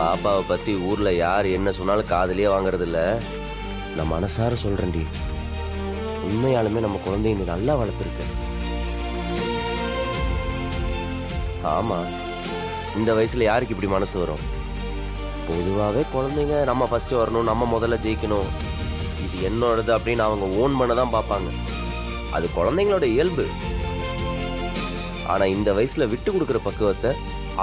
பாப்பாவை பத்தி ஊர்ல யார் என்ன சொன்னாலும் காதலியே வாங்குறது இல்ல. நான் மனசார சொல்றேன்டி, உண்மையாலுமே நம்ம குழந்தைய நீ நல்லா வளர்த்துருக்க. ஆமா, இந்த வயசுல யாருக்கு இப்படி மனசு வரும்? பொதுவாவே குழந்தைங்க நம்ம ஃபர்ஸ்ட் வரணும், நம்ம முதல்ல ஜெயிக்கணும், இது என்னோடது அப்படின்னு அவங்க ஓன் பண்ணதான் பார்ப்பாங்க. அது குழந்தைங்களோட இயல்பு. ஆனா இந்த வயசுல விட்டு கொடுக்குற பக்குவத்தை,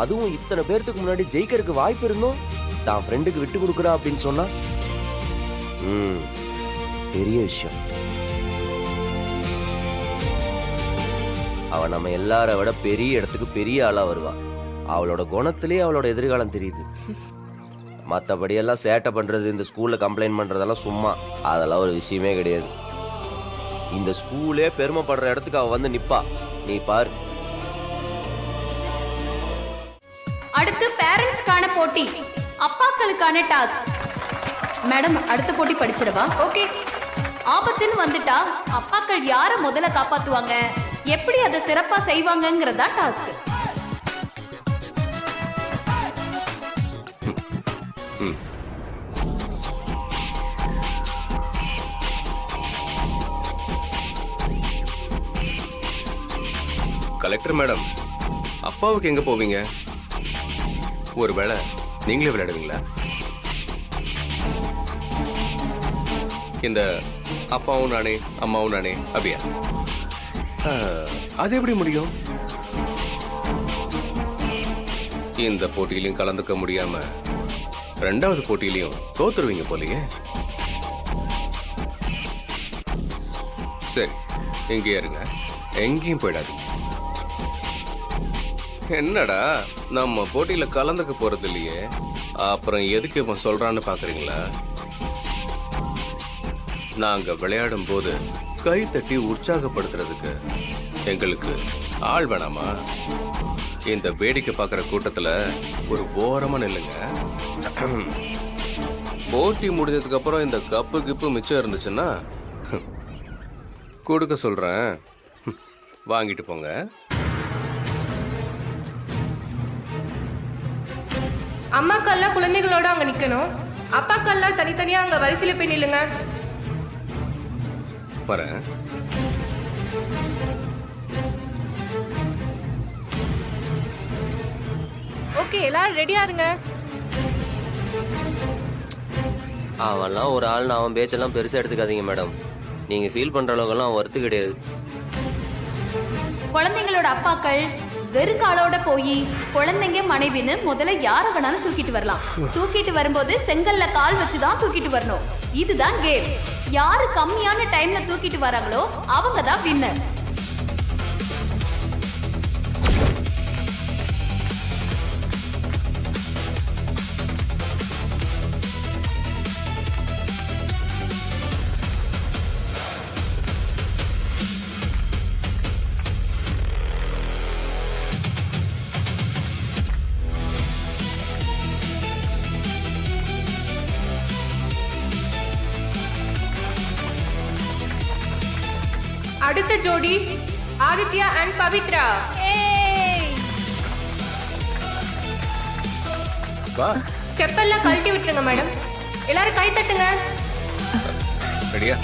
அதுவும் இத்தனை பேர்த்துக்கு முன்னாடி ஜெயிக்கிறதுக்கு வாய்ப்பு இருந்தும் தான் ஃப்ரெண்டுக்கு விட்டு கொடுக்குறா அப்படின்னு சொன்னா பெரிய விஷயம். அவ நம்ம எல்லார விட பெரிய இடத்துக்கு பெரிய ஆளா வருவா. அவளோட குணத்திலேயே அவளோட எதிர்காலம் தெரியுது. மற்றபடி எல்லாம் சேட்டை பண்றது, இந்த ஸ்கூல்ல கம்ப்ளைண்ட் பண்றதெல்லாம் சும்மா, அதெல்லாம் ஒரு விஷயமே கிடையாது. இந்த ஸ்கூலே பெருமைப்படுற இடத்துக்கு அவ வந்து நிப்பா, நீ பாரு. அடுத்து பேரண்ட்ஸ்க்கான போட்டி, அப்பாக்களுக்கான டாஸ்க். மேடம், அடுத்த போட்டி படிச்சிடவா? ஓகே. ஆபத்துன்னு வந்துட்டா அப்பாக்கள் யார முதல்ல காப்பாத்துவாங்க, எப்படி அதை சிறப்பா செய்வாங்கங்கறதா டாஸ்க். கலெக்டர் மேடம், அப்பாவுக்கு எங்க போவீங்க? ஒருவேளை நீங்களே விளையாடுவீங்களா? இந்த அப்பாவும் நானே அம்மாவும் நானே அப்படியா? அது எப்படி முடியும்? இந்த போட்டியிலையும் கலந்துக்க முடியாம ரெண்டாவது போட்டியிலையும் தோத்துருவீங்க போலயே. சரி, எங்கேயா இருங்க, எங்கேயும் போயிடாதீங்க. என்னடா, நம்ம போட்டியில கலந்துக்க போறது இல்லையே, அப்புறம் எதுக்கு இவன் சொல்றான்னு பாக்குறீங்களா? நாங்க விளையாடும் போது கை தட்டி உற்சாகப்படுத்துறதுக்கு எங்களுக்கு ஆள் வேணாமா? இந்த வேடிக்கை பார்க்குற கூட்டத்துல ஒரு ஓரமா நில்லுங்க. போட்டி முடிஞ்சதுக்கு அப்புறம் இந்த கப்பு கிப்பு மிச்சம் இருந்துச்சுன்னா கொடுக்க சொல்றேன், வாங்கிட்டு போங்க. அம்மாக்கெல்லாம் குழந்தைகளோட அங்க நிக்கணும், அப்பாக்கெல்லாம் தனித்தனியா அங்க வரிசையில போய் நில்லுங்க. வரேன். ஓகே, எல்லாரும் ரெடியா இருங்க. அவன்லாம் ஒரு ஆள், அவன் பேச்செல்லாம் பெருசா எடுத்துக்காதீங்க மேடம். நீங்க ஃபீல் பண்ற அளவுக்குலாம் அவன் ஒர்த்து கிடையாது. குழந்தைங்களோட அப்பாக்கள் வெறுக்காலோட போய் குழந்தைங்க மனைவின்னு முதல்ல யார வேணாலும் தூக்கிட்டு வரலாம். தூக்கிட்டு வரும்போது செங்கல்ல கால் வச்சுதான் தூக்கிட்டு வரணும். இதுதான் கேம். யாரு கம்மியான டைம்ல தூக்கிட்டு வராங்களோ அவங்க தான் வின்னர். அடுத்த ஜோடி ஆதித்யா அண்ட் பவித்ரா. செப்பெல்லாம் கழட்டி விட்டுருங்க மேடம். எல்லாரும் கை தட்டுங்க. ரெடியா?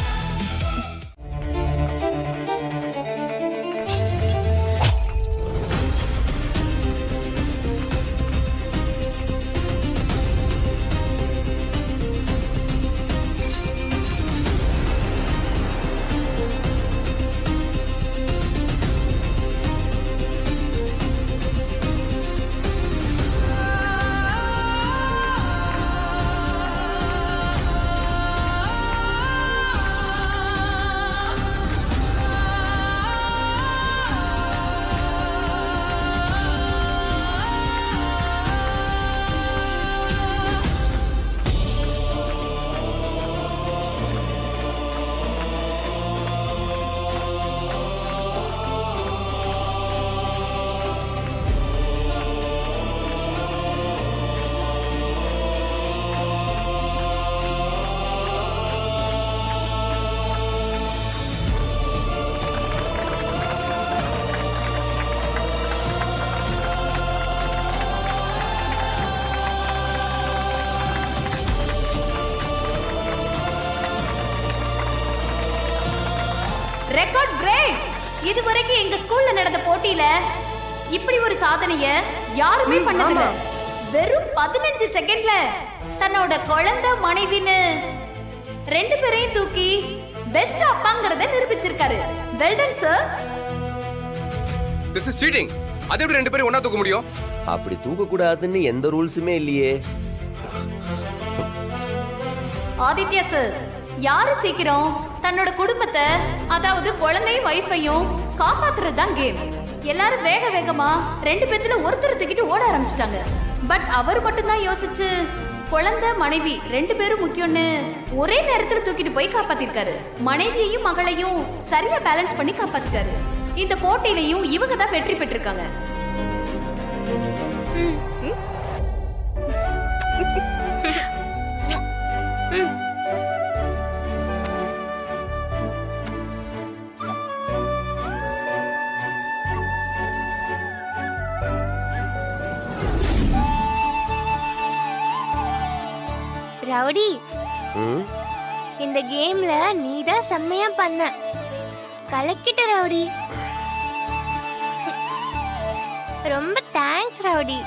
Record break. இதுவரைக்கும் எங்க ஸ்கூல்ல நடந்த போட்டியில இப்படி ஒரு சாதனைய யாருமே பண்ணதில்ல. வெறும் 15 செகண்ட்ல தன்னோட குழந்தை மனைவின்னு 2 பேரையும் தூக்கி பெஸ்ட் அப்பாங்கறத நிரூபிச்சிருக்காரு. Well done sir. This is cheating. அது எப்படி 2 பேரும் ஒண்ணா தூக்க முடியும்? அப்படி தூக்க கூடாதுன்னு எந்த ரூல்ஸுமே இல்லையே. ஆதித்யா சார், யாரு சீக்கிரம் தன்னோட குடும்பத்தை, அதாவது குழந்தையும் வைஃபையும் காப்பாத்துறது தான் கேம். எல்லாரும் வேக வேகமா 2 பேத்துல ஒருத்தர் தூக்கிட்டு ஓட ஆரம்பிச்சிட்டாங்க. பட் அவர் மட்டும் தான் யோசிச்சு குழந்தை மனைவி 2 பேரும் முக்கியம்னு ஒரே நேரத்துல தூக்கிட்டு போய் காப்பாத்திருக்காரு. மனைவியையும் மகளையும் சரியா பேலன்ஸ் பண்ணி காப்பாத்திட்டாரு. இந்த போட்டியிலையும் இவங்க தான் வெற்றி பெற்றிருக்காங்க. ரவுடி, ம் இந்த கேம்ல நீ தான் செம்மையா பண்ண. கலக்கிட்ட ரவுடி. ரொம்ப தேங்க்ஸ் ரவுடி.